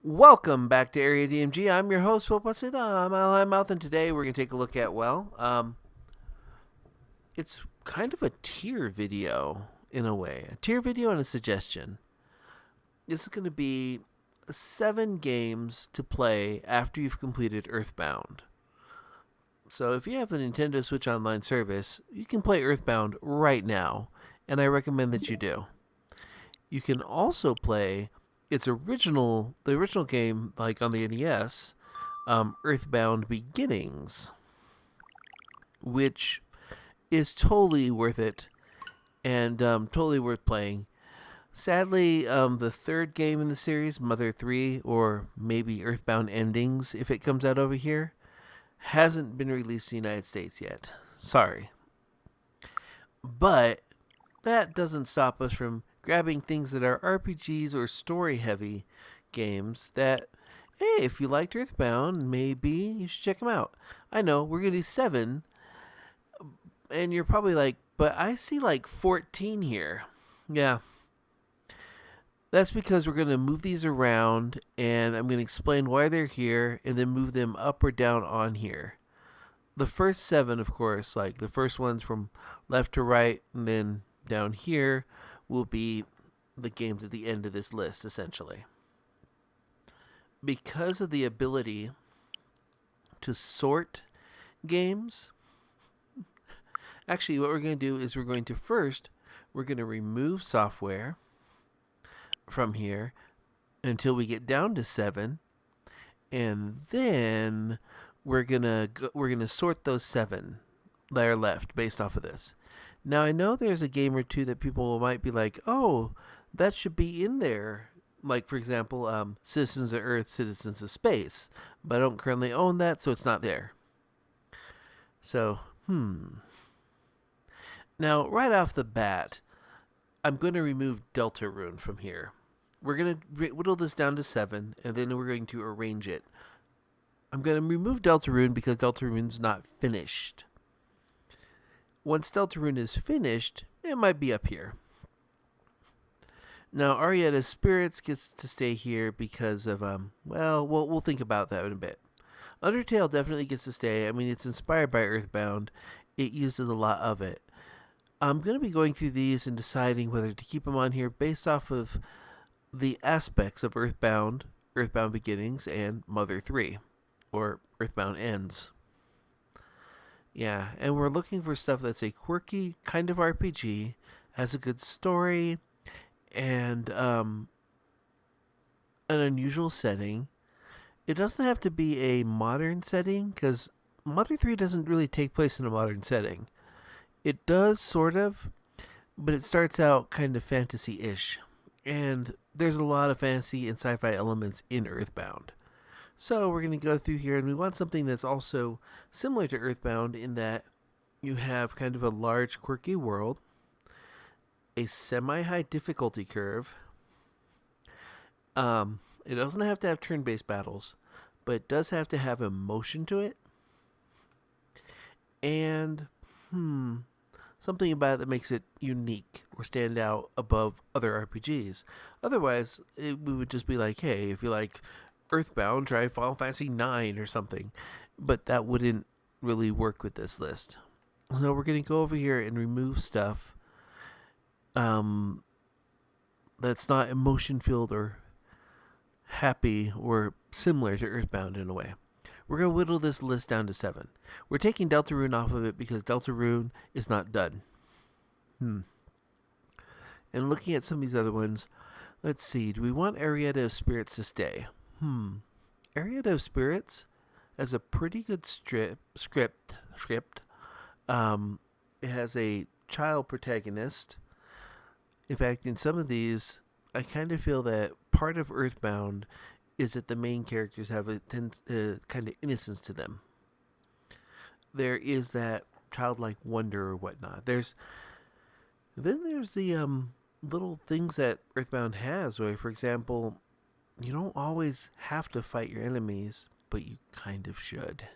Welcome back to Area DMG. I'm your host, Phil Pasida. I'm Mouth, and today we're going to take a look at, it's kind of a tier video in a way. A tier video and a suggestion. This is going to be 7 games to play after you've completed Earthbound. So if you have the Nintendo Switch Online service, you can play Earthbound right now, and I recommend that you do. You can also play the original game, like on the NES, Earthbound Beginnings, which is totally worth it and totally worth playing. Sadly, the third game in the series, Mother 3, or maybe Earthbound Endings, if it comes out over here, hasn't been released in the United States yet. Sorry. But that doesn't stop us from grabbing things that are RPGs or story-heavy games that, hey, if you liked Earthbound, maybe you should check them out. I know, we're going to do 7, and you're probably like, but I see like 14 here. Yeah. That's because we're going to move these around, and I'm going to explain why they're here, and then move them up or down on here. The first 7, of course, like the first ones from left to right, and then down here will be the games at the end of this list, essentially. Because of the ability to sort games, actually what we're going to do is we're going to remove software from here until we get down to 7, and then we're gonna sort those 7 that are left based off of this. Now I know there's a game or two that people might be like, oh, that should be in there. Like, for example, Citizens of Earth, Citizens of Space. But I don't currently own that, so it's not there. So, Now, right off the bat, I'm going to remove Deltarune from here. We're going to whittle this down to 7, and then we're going to arrange it. I'm going to remove Deltarune because Deltarune's not finished. Once Deltarune is finished, it might be up here. Now, Ariada's Spirits gets to stay here because of, we'll think about that in a bit. Undertale definitely gets to stay. I mean, it's inspired by Earthbound. It uses a lot of it. I'm going to be going through these and deciding whether to keep them on here based off of the aspects of Earthbound, Earthbound Beginnings, and Mother 3, or Earthbound Ends. Yeah, and we're looking for stuff that's a quirky kind of RPG, has a good story, and an unusual setting. It doesn't have to be a modern setting, because Mother 3 doesn't really take place in a modern setting. It does, sort of, but it starts out kind of fantasy-ish. And there's a lot of fantasy and sci-fi elements in Earthbound. So we're going to go through here, and we want something that's also similar to Earthbound in that you have kind of a large, quirky world, a semi-high difficulty curve. It doesn't have to have turn-based battles, but it does have to have emotion to it. And, something about it that makes it unique or stand out above other RPGs. Otherwise, we would just be like, hey, if you like Earthbound, try Final Fantasy 9 or something. But that wouldn't really work with this list. So we're going to go over here and remove stuff that's not emotion-filled or happy or similar to Earthbound in a way. We're going to whittle this list down to 7. We're taking Deltarune off of it because Deltarune is not done. And looking at some of these other ones, let's see. Do we want Ariada of Spirits to stay? Ariada of Spirits has a pretty good script. It has a child protagonist. In fact, in some of these, I kind of feel that part of Earthbound is that the main characters have a kind of innocence to them. There is that childlike wonder or whatnot. There's the little things that Earthbound has, where, for example, you don't always have to fight your enemies, but you kind of should.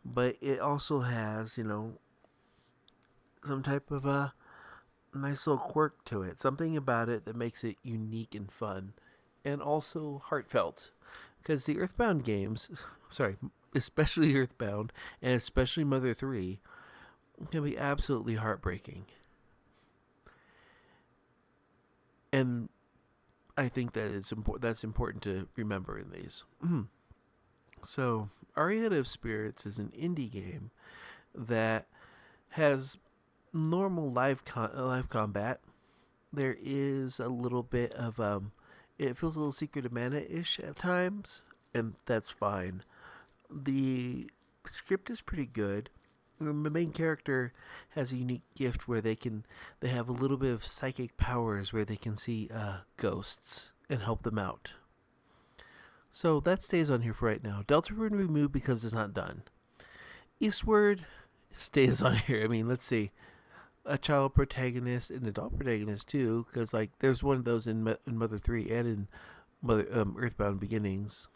But it also has, some type of nice little quirk to it. Something about it that makes it unique and fun. and also heartfelt. Because the Earthbound games, sorry, especially Earthbound and especially Mother 3, can be absolutely heartbreaking. And I think that that's important to remember in these. So, Ariana of Spirits is an indie game that has normal live combat. There is a little bit of it feels a little Secret of Mana-ish at times, and that's fine. The script is pretty good. The main character has a unique gift where they have a little bit of psychic powers where they can see ghosts and help them out. So that stays on here for right now. Deltarune removed because it's not done. Eastward stays on here. I mean, let's see. A child protagonist and adult protagonist too, because like there's one of those in Mother 3 and in Mother Earthbound Beginnings.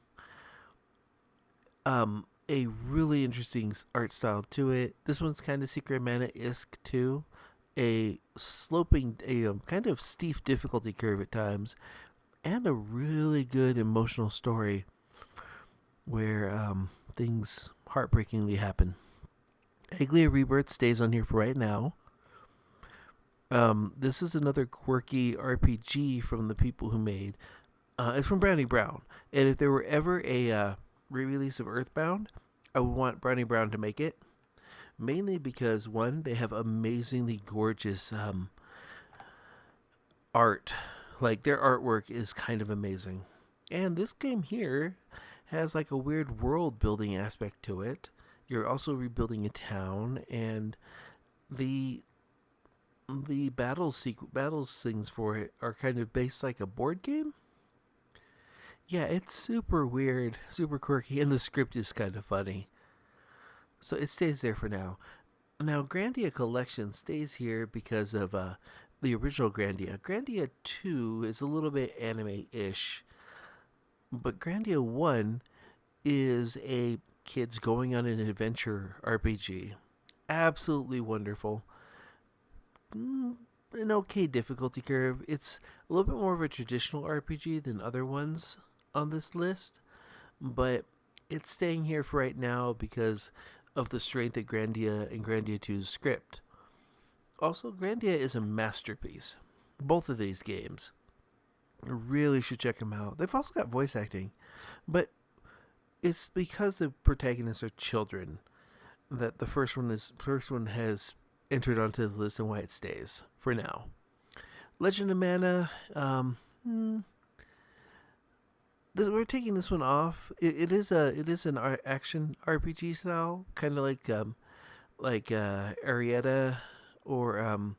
A really interesting art style to it. This one's kind of Secret Mana-esque too. A kind of steep difficulty curve at times, and a really good emotional story where things heartbreakingly happen. Aglia Rebirth stays on here for right now. This is another quirky RPG from the people who made. It's from Brownie Brown, and if there were ever a re-release of Earthbound, I would want Brownie Brown to make it. Mainly because one, they have amazingly gorgeous art. Like their artwork is kind of amazing, and this game here has like a weird world building aspect to it. You're also rebuilding a town, and the battles things for it are kind of based like a board game. Yeah, it's super weird, super quirky, and the script is kind of funny. So it stays there for now. Now, Grandia Collection stays here because of the original Grandia. Grandia 2 is a little bit anime-ish, but Grandia 1 is a kids going on an adventure RPG. Absolutely wonderful. An okay difficulty curve. It's a little bit more of a traditional RPG than other ones on this list, but it's staying here for right now because of the strength of Grandia and Grandia 2's script. Also, Grandia is a masterpiece. Both of these games. You really should check them out. They've also got voice acting, but it's because the protagonists are children that the first one has entered onto this list and why it stays for now. Legend of Mana, we're taking this one off. It is an action RPG style, kind of like Arietta or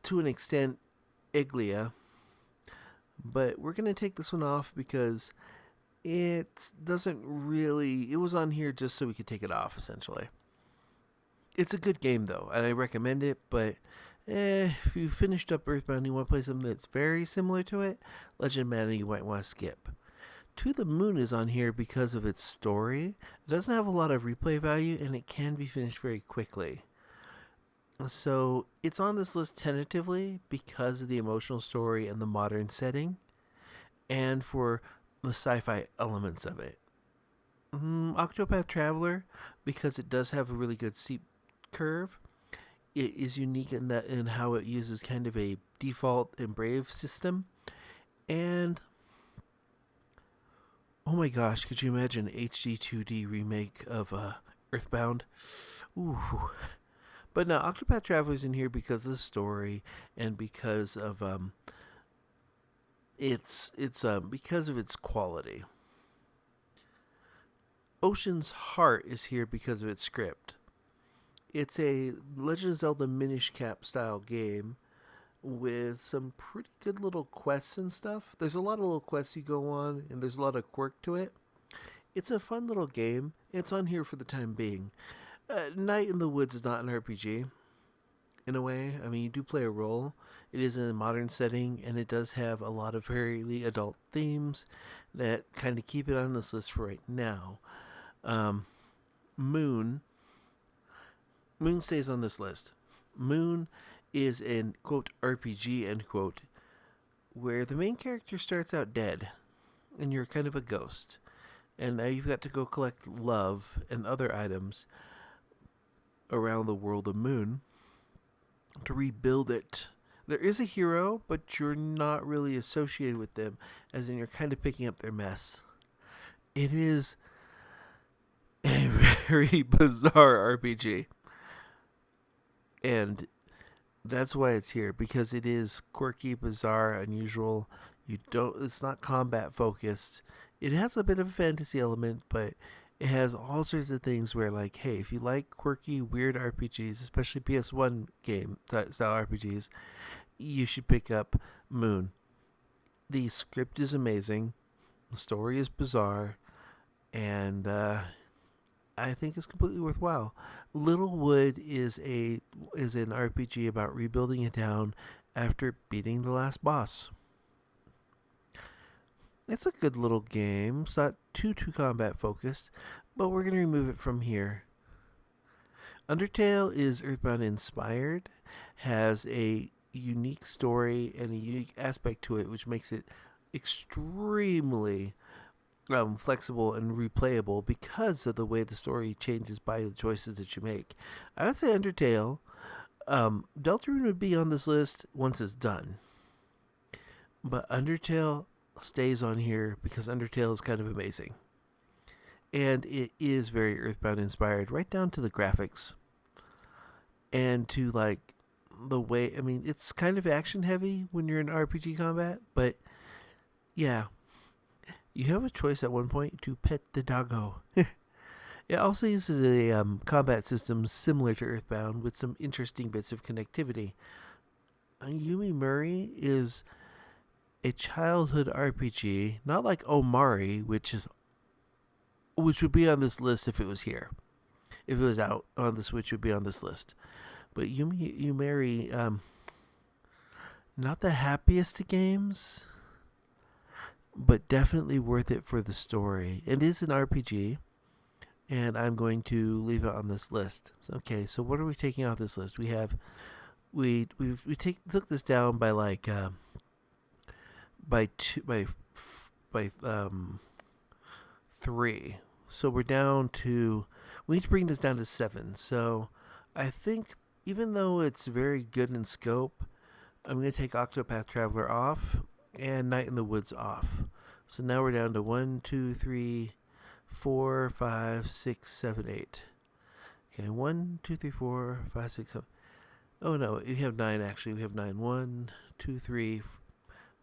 to an extent Iglia. But we're gonna take this one off because it doesn't really. It was on here just so we could take it off, essentially. It's a good game though, and I recommend it. But if you finished up Earthbound and you want to play something that's very similar to it, Legend of Mana you might want to skip. To the Moon is on here because of its story. It doesn't have a lot of replay value, and it can be finished very quickly. So it's on this list tentatively because of the emotional story and the modern setting, and for the sci-fi elements of it. Octopath Traveler, because it does have a really good steep curve. It is unique in how it uses kind of a default and brave system. And oh my gosh, could you imagine an HD 2D remake of Earthbound? Ooh. But no, Octopath Traveler's in here because of the story and because of because of its quality. Ocean's Heart is here because of its script. It's a Legend of Zelda Minish Cap style game with some pretty good little quests and stuff. There's a lot of little quests you go on, and there's a lot of quirk to it. It's a fun little game. It's on here for the time being. Night in the Woods is not an RPG, in a way. I mean, you do play a role. It is in a modern setting, and it does have a lot of very adult themes that kind of keep it on this list for right now. Moon stays on this list. Moon is an, quote, RPG, end quote, where the main character starts out dead, and you're kind of a ghost. And now you've got to go collect love and other items around the world of Moon to rebuild it. There is a hero, but you're not really associated with them, as in you're kind of picking up their mess. It is a very bizarre RPG. And that's why it's here, because it is quirky, bizarre, unusual. It's not combat focused. It has a bit of a fantasy element, but it has all sorts of things where, like, hey, if you like quirky, weird RPGs, especially PS1 game style RPGs, you should pick up Moon. The script is amazing. The story is bizarre. And I think it's completely worthwhile. Littlewood is an RPG about rebuilding a town after beating the last boss. It's a good little game. It's not too combat focused, but we're going to remove it from here. Undertale is Earthbound inspired, has a unique story and a unique aspect to it, which makes it extremely flexible and replayable because of the way the story changes by the choices that you make. I would say Undertale, Deltarune would be on this list once it's done, but Undertale stays on here because Undertale is kind of amazing. And it is very Earthbound inspired, right down to the graphics. And to, like, the way, I mean, it's kind of action heavy when you're in RPG combat, but yeah. You have a choice at one point to pet the doggo. It also uses a combat system similar to Earthbound with some interesting bits of connectivity. Yumi Murray is a childhood RPG, not like Omari, which would be on this list if it was here. If it was out on the Switch, it would be on this list. But Yumi Murray, not the happiest of games, but definitely worth it for the story. It is an RPG, and I'm going to leave it on this list. Okay, so what are we taking off this list? We took this down by like by 3. So we're down to, we need to bring this down to 7. So I think even though it's very good in scope, I'm going to take Octopath Traveler off and Night in the Woods off. So now we're down to 1, 2, 3, 4, 5, 6, 7, 8. Okay, 1, 2, 3, 4, 5, 6, 7. Oh no, we have 9 actually. We have 9. 1, 2, 3,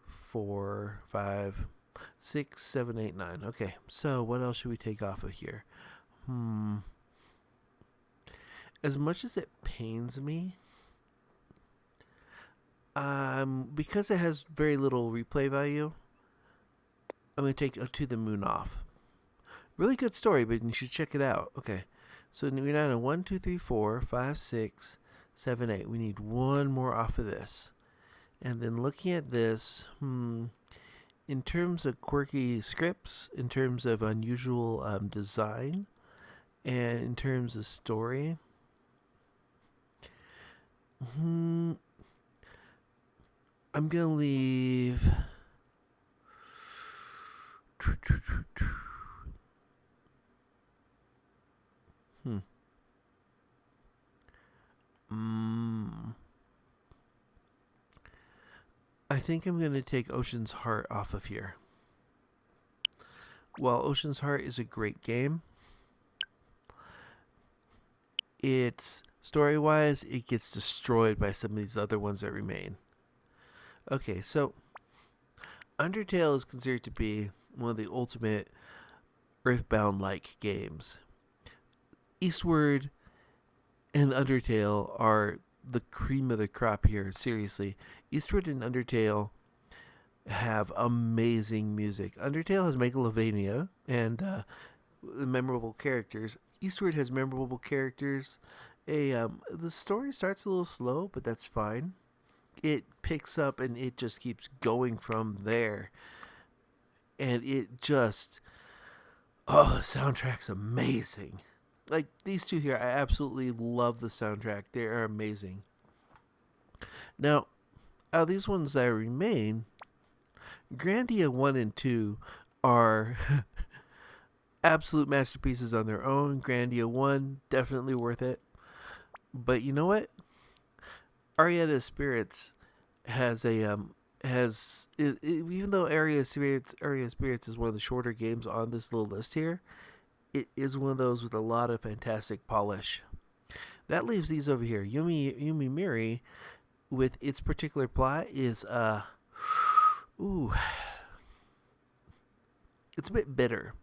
4, 5, 6, 7, 8, 9. Okay, so what else should we take off of here? As much as it pains me, because it has very little replay value, I'm going to take To the Moon off. Really good story, but you should check it out. Okay, so we're down to 1, 2, 3, 4, 5, 6, 7, 8. We need one more off of this. And then looking at this, in terms of quirky scripts, in terms of unusual design, and in terms of story, I'm going to leave... I think I'm going to take Ocean's Heart off of here. While Ocean's Heart is a great game, it's story-wise, it gets destroyed by some of these other ones that remain. Okay, so Undertale is considered to be one of the ultimate Earthbound-like games. Eastward and Undertale are the cream of the crop here, seriously. Eastward and Undertale have amazing music. Undertale has Megalovania and memorable characters. Eastward has memorable characters. The story starts a little slow, but that's fine. It picks up and it just keeps going from there. And it just... Oh, the soundtrack's amazing. Like, these two here, I absolutely love the soundtrack. They are amazing. Now, out of these ones that remain, Grandia 1 and 2 are absolute masterpieces on their own. Grandia 1, definitely worth it. But you know what? Arietta Spirits has a even though Area Spirits is one of the shorter games on this little list here, it is one of those with a lot of fantastic polish. That leaves these over here. Yumi Miri, with its particular plot, is ooh, it's a bit bitter.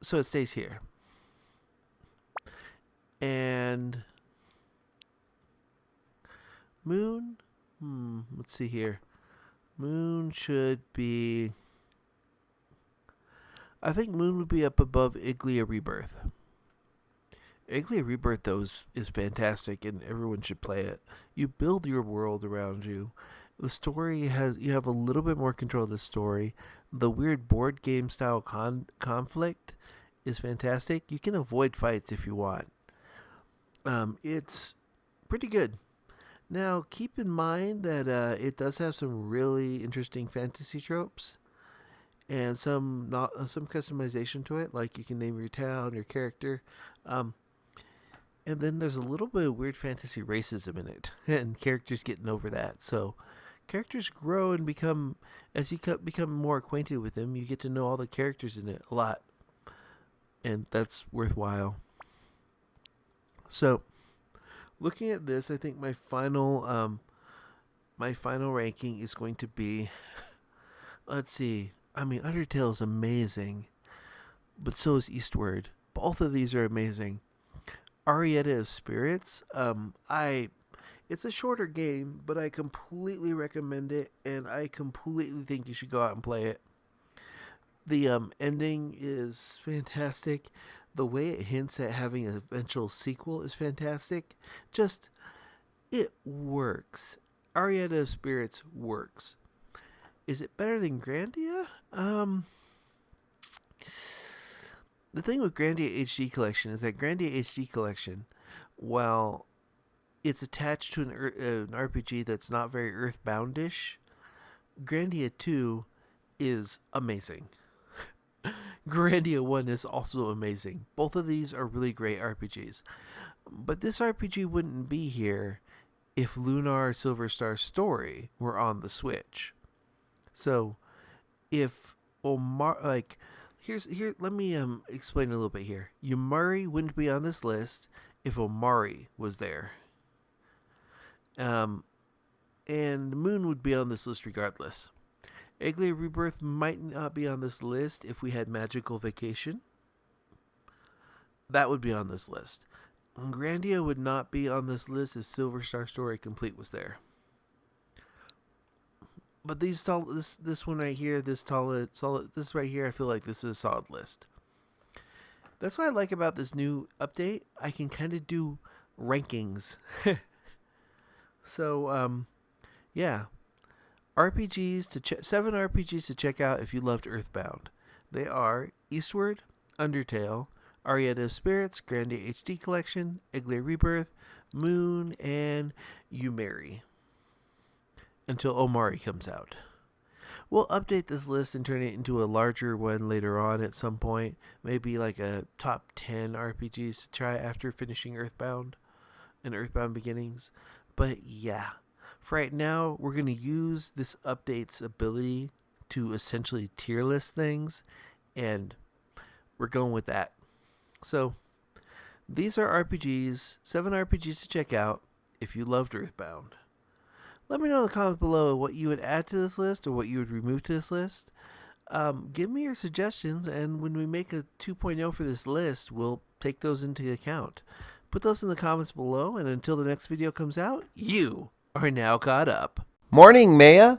So it stays here. And Moon, let's see here. Moon should be, I think Moon would be up above Iglia Rebirth. Iglia Rebirth, though, is fantastic, and everyone should play it. You build your world around you. The story you have a little bit more control of the story. The weird board game style conflict is fantastic. You can avoid fights if you want. It's pretty good. Now, keep in mind that it does have some really interesting fantasy tropes and some customization to it, like you can name your town, your character. And then there's a little bit of weird fantasy racism in it, and characters getting over that. So characters grow and become, as you become more acquainted with them, you get to know all the characters in it a lot. And that's worthwhile. So, looking at this, I think my final ranking is going to be, let's see. I mean, Undertale is amazing, but so is Eastward. Both of these are amazing. Arietta of Spirits, it's a shorter game, but I completely recommend it, and I completely think you should go out and play it. The ending is fantastic. The way it hints at having an eventual sequel is fantastic. Just, it works. Arietta of Spirits works. Is it better than Grandia? The thing with Grandia HD Collection is that Grandia HD Collection, while it's attached to an RPG that's not very Earthbound-ish, Grandia 2 is amazing. Grandia 1 is also amazing. Both of these are really great RPGs. But this RPG wouldn't be here if Lunar Silver Star Story were on the Switch. So, if Omar, let me explain a little bit here. Yumari wouldn't be on this list if Omari was there. And Moon would be on this list regardless. Iglia Rebirth might not be on this list if we had Magical Vacation. That would be on this list. Grandia would not be on this list if Silver Star Story Complete was there. But this one right here, this right here, I feel like this is a solid list. That's what I like about this new update. I can kind of do rankings. So, yeah. 7 RPGs to check out if you loved Earthbound. They are Eastward, Undertale, Arietta of Spirits, Grandia HD Collection, Iglia Rebirth, Moon, and Yumari. Until Omari comes out. We'll update this list and turn it into a larger one later on at some point. Maybe like a top 10 RPGs to try after finishing Earthbound and Earthbound Beginnings. But yeah, for right now, we're going to use this update's ability to essentially tier list things, and we're going with that. So, these are RPGs, 7 RPGs to check out if you loved Earthbound. Let me know in the comments below what you would add to this list or what you would remove to this list. Give me your suggestions, and when we make a 2.0 for this list, we'll take those into account. Put those in the comments below, and until the next video comes out, you are now caught up. Morning, Maya.